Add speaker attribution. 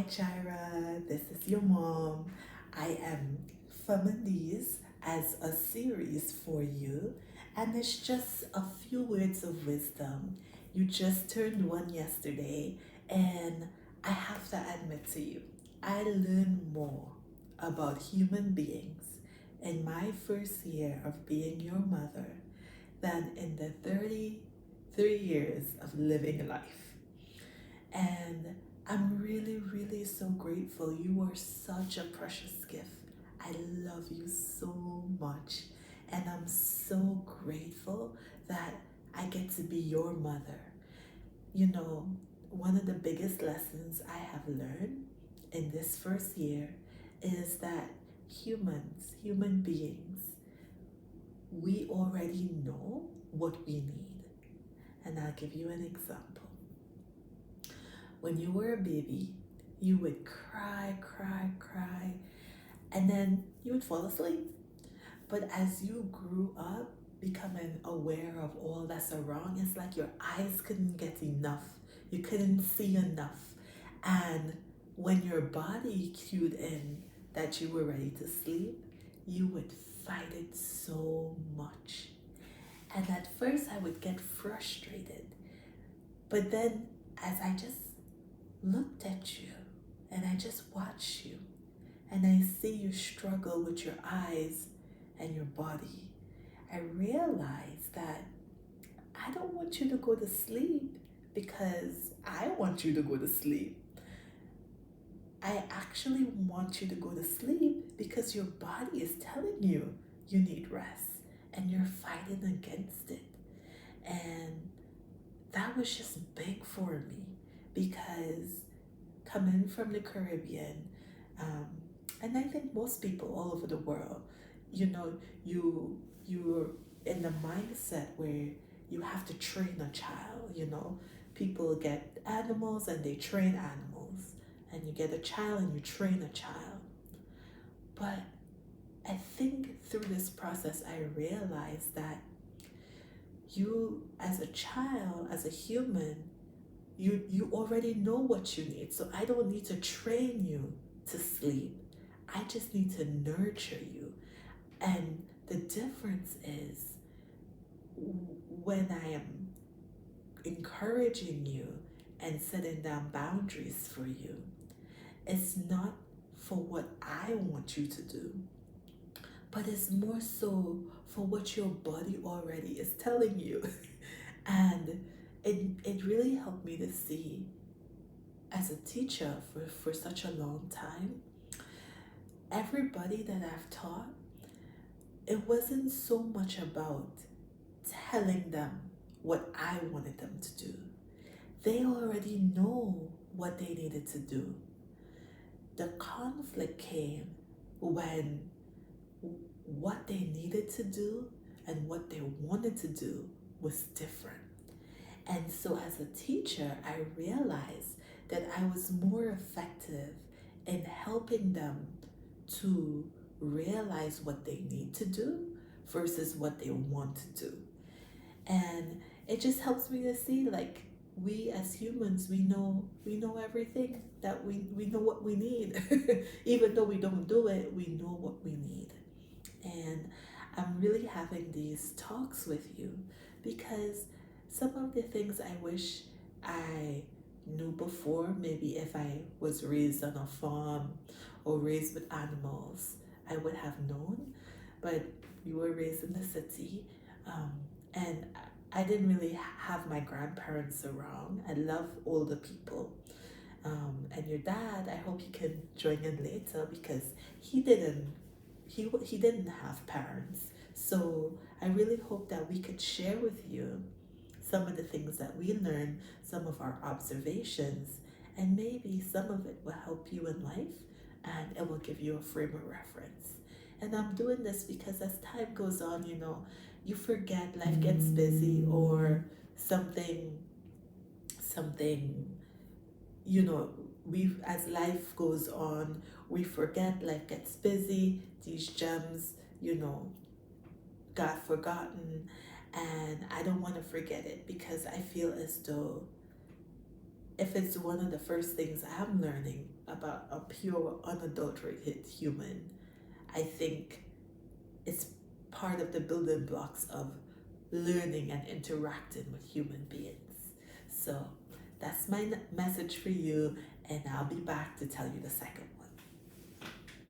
Speaker 1: Ji'reh, this is your mom. I am filming these as a series for you, and it's just a few words of wisdom. You just turned one yesterday, and I have to admit to you, I learned more about human beings in my first year of being your mother than in the 33 years of living life. And I'm really, really so grateful. You are such a precious gift. I love you so much. And I'm so grateful that I get to be your mother. You know, one of the biggest lessons I have learned in this first year is that human beings, we already know what we need. And I'll give you an example. When you were a baby, you would cry, cry, cry, and then you would fall asleep. But as you grew up, becoming aware of all that's around, it's like your eyes couldn't get enough. You couldn't see enough. And when your body cued in that you were ready to sleep, you would fight it so much. And at first, I would get frustrated. But then, as I just looked at you and I just watched you and I see you struggle with your eyes and your body, I realized that I don't want you to go to sleep because I want you to go to sleep. I actually want you to go to sleep because your body is telling you you need rest and you're fighting against it. And that was just big for me because coming from the Caribbean, and I think most people all over the world, you know, you're in the mindset where you have to train a child. People get animals and they train animals, and you get a child and you train a child. But I think through this process, I realized that you, as a child, as a human, you already know what you need. So I don't need to train you to sleep. I just need to nurture you. And the difference is when I am encouraging you and setting down boundaries for you, it's not for what I want you to do, but it's more so for what your body already is telling you. And it really helped me to see, as a teacher for such a long time, everybody that I've taught, it wasn't so much about telling them what I wanted them to do. They already know what they needed to do. The conflict came when what they needed to do and what they wanted to do was different. And so as a teacher, I realized that I was more effective in helping them to realize what they need to do versus what they want to do. And it just helps me to see, like, we as humans, we know everything, that we know what we need. Even though we don't do it, we know what we need. And I'm really having these talks with you because some of the things I wish I knew before, maybe if I was raised on a farm or raised with animals, I would have known. But you were raised in the city, and I didn't really have my grandparents around. I love older people. And your dad, I hope he can join in later because he didn't have parents. So I really hope that we could share with you some of the things that we learned, some of our observations, and maybe some of it will help you in life and it will give you a frame of reference. And I'm doing this because as time goes on, you forget, life gets busy, or something, as life goes on, we forget, life gets busy, these gems, got forgotten. And I don't want to forget it because I feel as though if it's one of the first things I'm learning about a pure, unadulterated human, I think it's part of the building blocks of learning and interacting with human beings. So that's my message for you, and I'll be back to tell you the second